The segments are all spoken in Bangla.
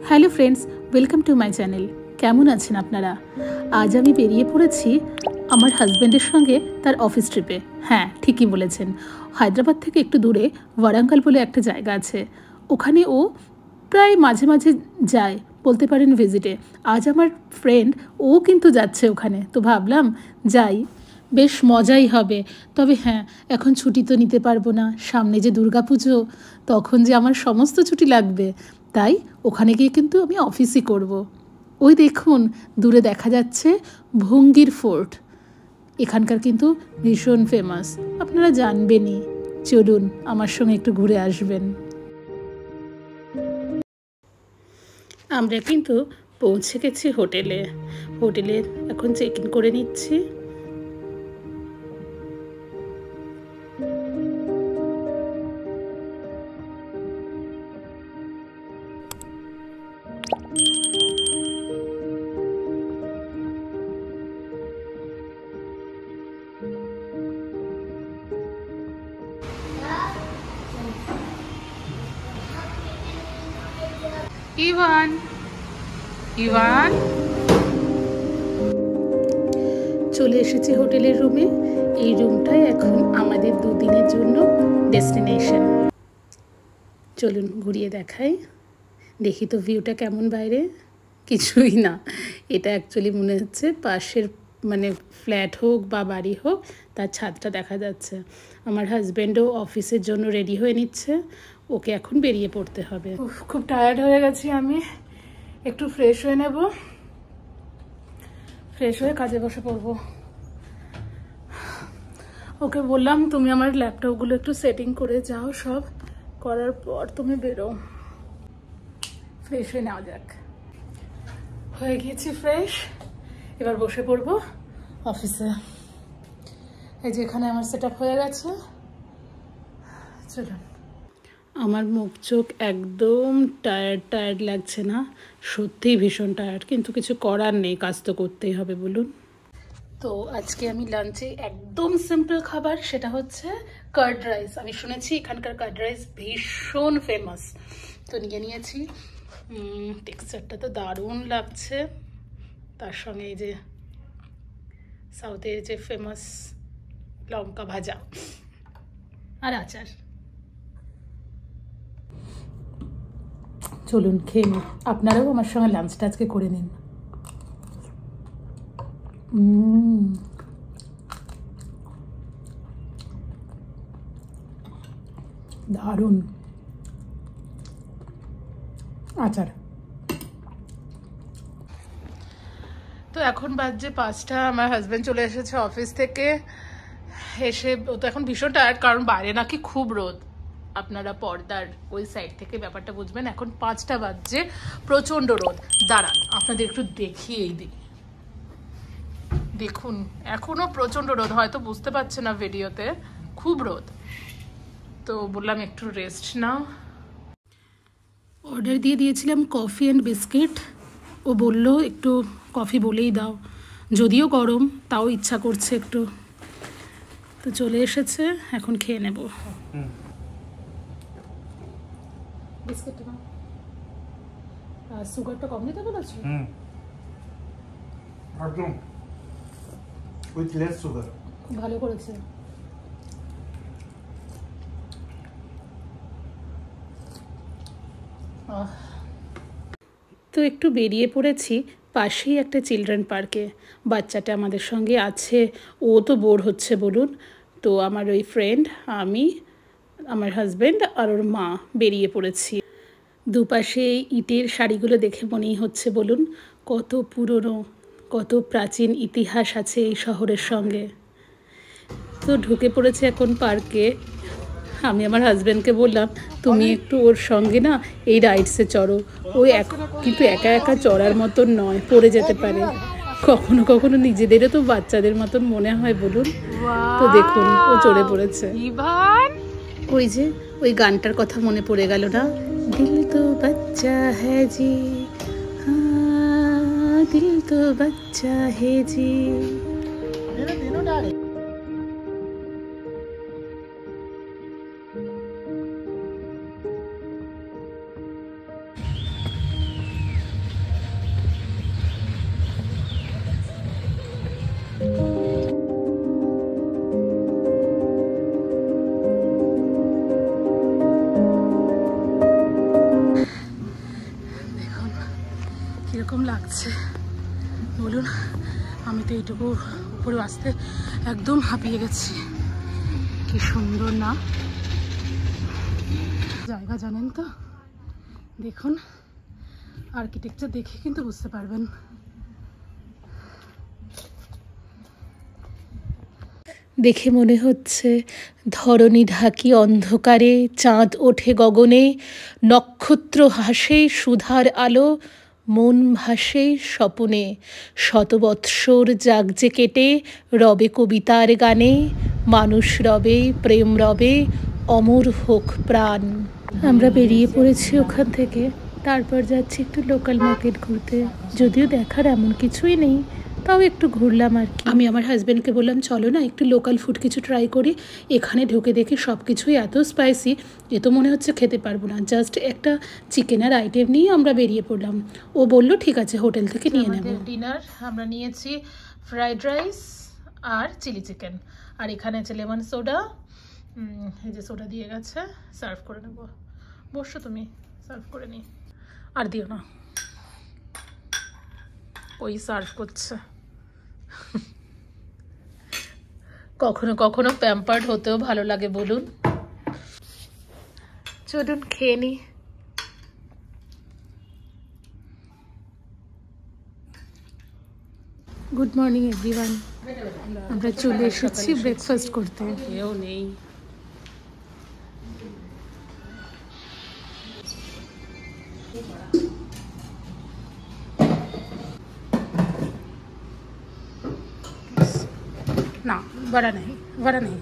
Hello friends, welcome to my channel. কেমন আছেন আপনারা? আজ আমি বেরিয়ে পড়েছি আমার হাজব্যান্ডের সঙ্গে তার অফিস ট্রিপে। হ্যাঁ, ঠিকই বলেছেন, হায়দ্রাবাদ থেকে একটু দূরে ওয়ারাঙ্গাল বলে একটা জায়গা আছে, ওখানে ও প্রায় মাঝে মাঝে যায়, বলতে পারেন ভিজিটে। আজ আমার ফ্রেন্ড ও কিন্তু যাচ্ছে ওখানে, তো ভাবলাম যাই, বেশ মজাই হবে। তবে হ্যাঁ, এখন ছুটি তো নিতে পারবো না, সামনে যে দুর্গাপুজো, তখন যে আমার সমস্ত ছুটি লাগবে, তাই ওখানে গিয়ে কিন্তু আমি অফিসই করব। ওই দেখুন, দূরে দেখা যাচ্ছে ভঙ্গির ফোর্ট, এখানকার কিন্তু ভীষণ ফেমাস, আপনারা জানবেনই। চলুন আমার সঙ্গে একটু ঘুরে আসবেন। আমরা কিন্তু পৌঁছে গেছি হোটেলে এখন চেক ইন করে নিচ্ছি। ইভান চলে এসেছি হোটেলের রুমে। এই রুমটাই এখন আমাদের দুদিনের জন্য ডেস্টিনেশন। চলুন ঘুরিয়ে দেখাই, দেখি তো ভিউটা কেমন বাইরে। কিছুই না, এটা অ্যাকচুয়ালি মনে হচ্ছে পাশের মানে ফ্ল্যাট হোক বা বাড়ি হোক, তার ছাদটা দেখা যাচ্ছে। আমার হাজব্যান্ডও অফিসের জন্য রেডি হয়ে নিচ্ছে, ওকে এখন বেরিয়ে পড়তে হবে। খুব টায়ার্ড হয়ে গেছি আমি, একটু ফ্রেশ হয়ে নেব, ফ্রেশ হয়ে কাজে বসে পড়বো। ওকে বললাম তুমি আমার ল্যাপটপগুলো একটু সেটিং করে যাও, সব করার পর তুমি বেরো। ফ্রেশ হয়ে নেওয়া যাক। হয়ে গিয়েছি ফ্রেশ, এবার বসে পড়বো অফিসে। এই যে এখানে আমার সেট আপ হয়ে গেছে, চলুন। আমার মুখ চোখ একদম টায়ার্ড লাগছে না, সত্যিই ভীষণ টায়ার্ড, কিন্তু কিছু করার নেই, কাজ তো করতেই হবে বলুন। তো আজকে আমি লাঞ্চে একদম সিম্পল খাবার, সেটা হচ্ছে কার্ড রাইস। আমি শুনেছি এখানকার কার্ড রাইস ভীষণ ফেমাস, তো নিয়ে নিয়েছি। টেক্সচারটা তো দারুণ লাগছে, তার সঙ্গে এই যে সাউথের যে ফেমাস লঙ্কা ভাজা আর আচার। চলুন খেয়ে নিন, আপনারাও আমার সঙ্গে লাঞ্চটা আজকে করে নিন। দারুণ আচার। তো এখন বাজে 5টা, আমার হাজব্যান্ড চলে এসেছে অফিস থেকে। এসে ও তো এখন ভীষণ টায়ার্ড, কারণ বাইরে নাকি খুব রোদ। আপনারা পর্দার ওই সাইড থেকে ব্যাপারটা বুঝবেন। এখন 5টা বাজছে, প্রচণ্ড রোদ। দাঁড়ান আপনাদের একটু দেখিয়েই দিই, দেখুন এখনও প্রচণ্ড রোদ, হয়তো বুঝতে পারছে না ভিডিওতে, খুব রোদ। তো বললাম একটু রেস্ট নাও। অর্ডার দিয়ে দিয়েছিলাম কফি অ্যান্ড বিস্কিট, ও বলল একটু কফি বলেই দাও, যদিও গরম তাও ইচ্ছা করছে একটু। তো চলে এসেছে, এখন খেয়ে নেব। বিস্কিটটা নাও, আর সুগারটা কম দিতে বলেছো? একদম উইথ লেস সুগার। ভালো করেছে। তো একটু বেরিয়ে পড়েছি পাশেই একটা চিলড্রেন পার্কে। বাচ্চাটা আমাদের সঙ্গে আছে, ও তো বোর হচ্ছে বলুন। তো আমার ওই ফ্রেন্ড, আমি, আমার হাজব্যান্ড আর ওর মা বেরিয়ে পড়েছি। দুপাশে ইটের শাড়িগুলো দেখে মনেই হচ্ছে বলুন কত পুরনো, কত প্রাচীন ইতিহাস আছে এই শহরের সঙ্গে। তো ঢুকে পড়েছে এখন পার্কে। আমি আমার হাজব্যান্ডকে বললাম তুমি একটু ওর সঙ্গে না এই রাইডসে চড়ো, ওই কিন্তু একা একা চড়ার মতন নয়, পড়ে যেতে পারে। কখনো কখনো নিজেদেরও তো বাচ্চাদের মতন মনে হয় বলুন। তো দেখুন ও চড়ে পড়েছে। ওই যে ওই গানটার কথা মনে পড়ে গেল না, দিল তো বাচ্চা হ্যাঁ জি, হ্যাঁ দিল তো বাচ্চা হে জি। কিরকম লাগছে বলুন? আমি তো এইটুকু উপরে আসতে একদম হাঁপিয়ে গেছি। কি সুন্দর না জায়গা, জানেন তো? দেখুন, আর্কিটেকচার দেখে কিন্তু বুঝতে পারবেন। দেখে মনে হচ্ছে ধরণী ঢাকি অন্ধকারে, চাঁদ ওঠে গগনে, নক্ষত্র হাসে সুধার আলো, মন ভাসে স্বপনে, শতবৎসর জাগজে কেটে রবে কবিতার গানে, মানুষ রবে প্রেম রবে, অমর হোক প্রাণ। আমরা বেরিয়ে পড়েছি ওখান থেকে, তারপর যাচ্ছি একটু লোকাল মার্কেট ঘুরতে। যদিও দেখার এমন কিছুই নেই, তাও একটু ঘুরলাম আর কি। আমি আমার হাজব্যান্ডকে বললাম চলো না একটু লোকাল ফুড কিছু ট্রাই করি। এখানে ঢুকে দেখি সব কিছুই এত স্পাইসি, এ তো মনে হচ্ছে খেতে পারবো না। জাস্ট একটা চিকেনের আইটেম নিয়ে আমরা বেরিয়ে পড়লাম। ও বললো ঠিক আছে হোটেল থেকে নিয়ে নেব। ডিনার আমরা নিয়েছি ফ্রাইড রাইস আর চিলি চিকেন, আর এখানে আছে লেমন সোডা। এই যে সোডা দিয়ে গেছে, সার্ভ করে নেব। বসো তুমি, সার্ভ করে নি। আর দিও না, ওই সার্ভ করছে। কখনো কখনো প্যাম্পার্ড হতেও ভালো লাগে বলুন। চলুন খেয়ে নি। গুড মর্নিং এভরিওয়ান, আমরা চলে এসেছি ব্রেকফাস্ট করতে। কেউ নেই। ना बड़ा नहीं, बड़ा नहीं।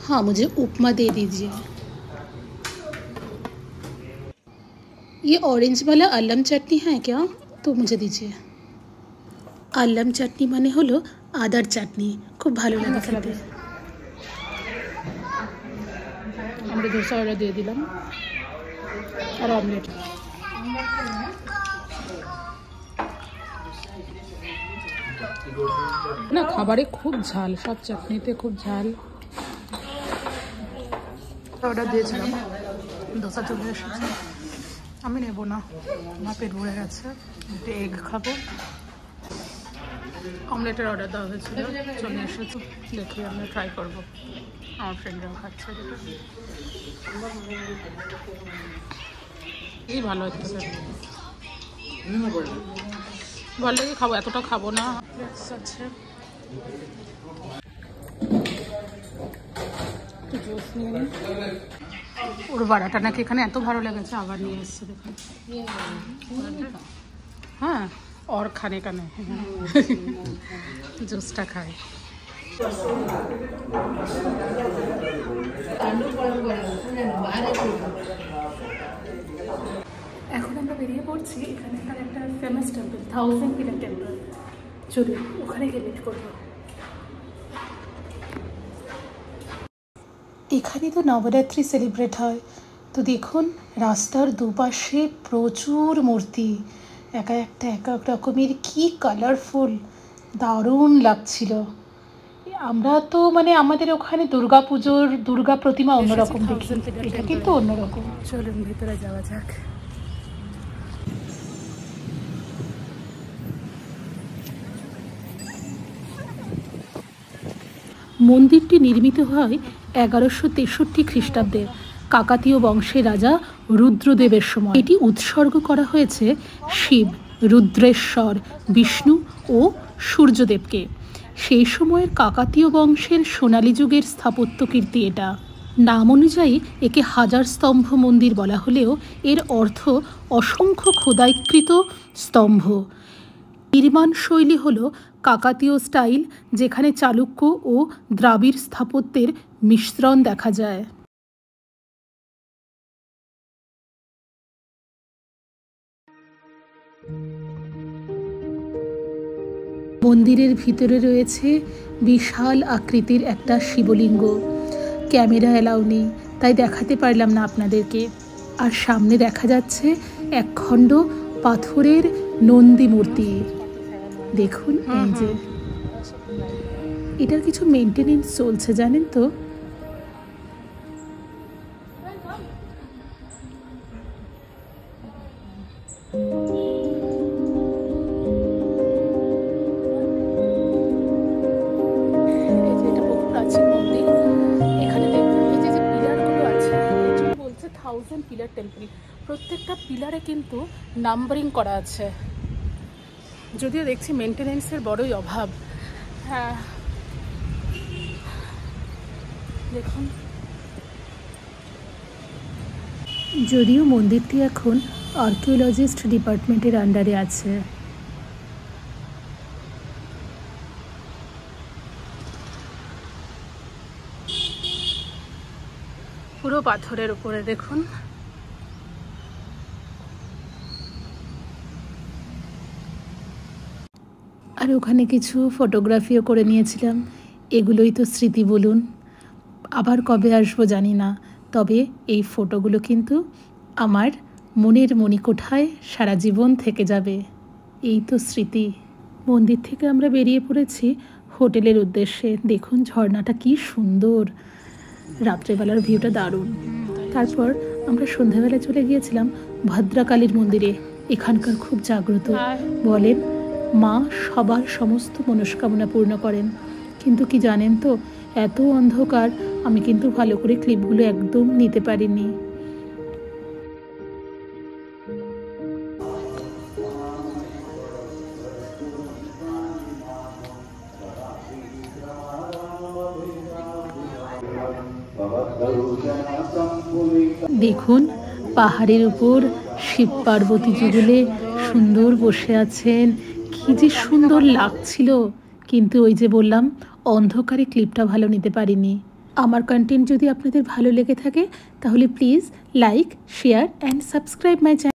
हाँ मुझे उपमा दे दीजिए। ये ऑरेंज वाला आलम चटनी है क्या? तो मुझे दीजिए। आलम चटनी माने हलो आदार चटनी, खूब भालो लागे खेते। আমরা ধোসা অর্ডার দিয়ে দিলাম আর অমলেট। না খাবারে খুব ঝাল, সব চাটনিতে খুব ঝাল। অর্ডার দিয়েছিলাম, ধোসা চলে এসেছে। আমি নেব না, আমার পেট ভরে গেছে, একটা এগ খাবো। অমলেটের অর্ডার দেওয়া হয়েছিল, চলে এসেছে। দেখি আমরা ট্রাই করবো, আমার ফ্রেন্ডরাও খাচ্ছে। এই ভালো হচ্ছে, ভালো লাগে খাবো, এতটা খাবো না। আছে জুস নিয়ে নিই। ওর বাড়াটা নাকি এখানে এত ভালো লেগেছে, আবার নিয়ে এসছে দেখুন। হ্যাঁ और खाने का नहीं, জুসটা খাই। এখন আমরা বেরিয়ে পড়ছি। এখানে একটা ফেমাস টেম্পল, 1000 পিলার টেম্পল। চলুন ওখানে গিয়ে মিট করবো। এখানে তো নবরাত্রি সেলিব্রেট হয়, তো দেখুন রাস্তার দুপাশে প্রচুর মূর্তি, একা একটা এক এক রকমের, কি কালারফুল, দারুণ লাগছিল। আমরা তো মানে আমাদের ওখানে দুর্গাপুজোর দুর্গা প্রতিমা অন্যরকম দেখি, এটা কিন্তু অন্যরকম। চলুন ভেতরে যাওয়া যাক। মন্দিরটি নির্মিত হয় 1163 খ্রিস্টাব্দে কাকাতীয় বংশের রাজা রুদ্রদেবের সময়। এটি উৎসর্গ করা হয়েছে শিব, রুদ্রেশ্বর, বিষ্ণু ও সূর্যদেবকে। সেই সময়ের কাকাতীয় বংশের সোনালী যুগের স্থাপত্য কীর্তি এটা। নাম অনুযায়ী একে হাজার স্তম্ভ মন্দির বলা হলেও এর অর্থ অসংখ্য খোদাইকৃত স্তম্ভ। নির্মাণ শৈলী হল কাকাতীয় স্টাইল, যেখানে চালুক্য ও দ্রাবিড় স্থাপত্যের মিশ্রণ দেখা যায়। মন্দিরের ভিতরে রয়েছে বিশাল আকৃতির একটা শিবলিঙ্গ। ক্যামেরা অ্যালাউ নেই, তাই দেখাতে পারলাম না আপনাদেরকে। আর সামনে দেখা যাচ্ছে একখণ্ড পাথরের নন্দী মূর্তি। দেখুন এই যে, এটার কিছু মেনটেনেন্স চলছে জানেন তো। 1000 পিলার টেম্পল। প্রত্যেকটা পিলারে কিন্তু নাম্বারিং করা আছে, যদিও দেখছি মেনটেনেন্সের বড়ই অভাব। হ্যাঁ দেখুন, যদিও মন্দিরটি এখন আর্কিওলজিস্ট ডিপার্টমেন্টের আন্ডারে আছে। পুরো পাথরের উপরে দেখুন। আর ওখানে কিছু ফটোগ্রাফিও করে নিয়েছিলাম। এগুলোই তো স্মৃতি বলুন, আবার কবে আসবো জানি না, তবে এই ফটোগুলো কিন্তু আমার মনের মণিকোঠায় সারা জীবন থেকে যাবে। এই তো স্মৃতি। মন্দির থেকে আমরা বেরিয়ে পড়েছি হোটেলের উদ্দেশ্যে। দেখুন ঝর্ণাটা কি সুন্দর, রাত্রেবেলার ভিউটা দারুণ। তারপর আমরা সন্ধ্যাবেলা চলে গিয়েছিলাম ভদ্রাকালীর মন্দিরে। এখানকার খুব জাগ্রত, বলেন মা সবার সমস্ত মনস্কামনা পূর্ণ করেন। কিন্তু কি জানেন তো, এত অন্ধকার, আমি কিন্তু ভালো করে ক্লিপগুলো একদম নিতে পারিনি। দেখুন পাহাড়ের উপর শিব পার্বতী যুগলে সুন্দর বসে আছেন, কি যে সুন্দর লাগছিল। কিন্তু ওই যে বললাম, অন্ধকারে ক্লিপটা ভালো নিতে পারিনি। আমার কন্টেন্ট যদি আপনাদের ভালো লেগে থাকে তাহলে please like, share and subscribe my channel.